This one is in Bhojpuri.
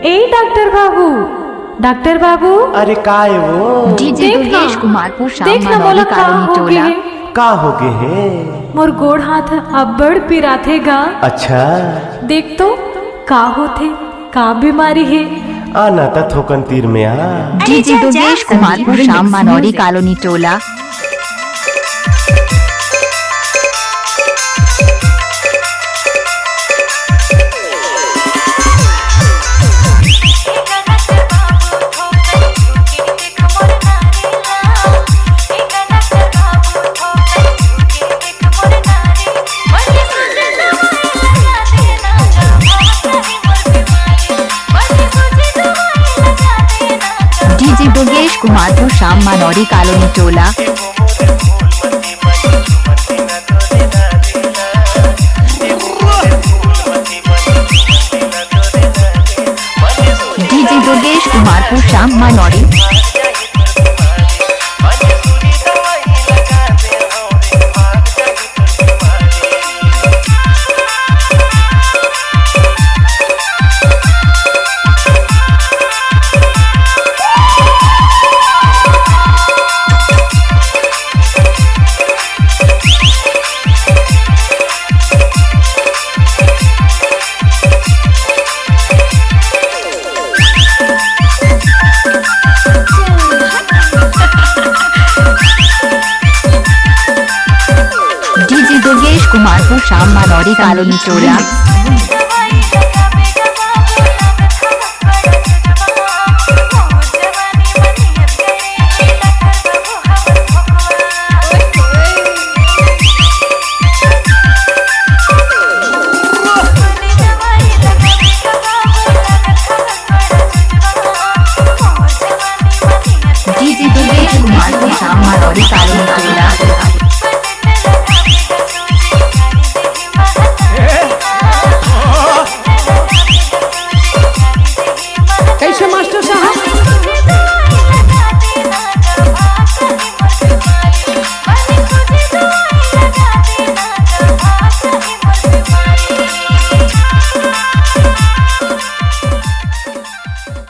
ए डॉक्टर बाबू अरे का है वो? डीजे दुर्गेश कुमार पुशाम देखना मोला का हो गए है। का हो गए है? मोर गोड़ हाथ अब्बड़ पिराथे गा। अच्छा देख तो का होथे, का बीमारी है? आना था थोकन तीर में आ। डीजे दुर्गेश कुमार पुशाम मनोरी कॉलोनी टोला। डीजे दुर्गेश कुमार पुशाम मनोरी कॉलोनी टोला। डीजे दुर्गेश कुमार पुशाम मनोरी। डीजे दुर्गेश कुमार पुशाम मनोरी कॉलोनी टोला।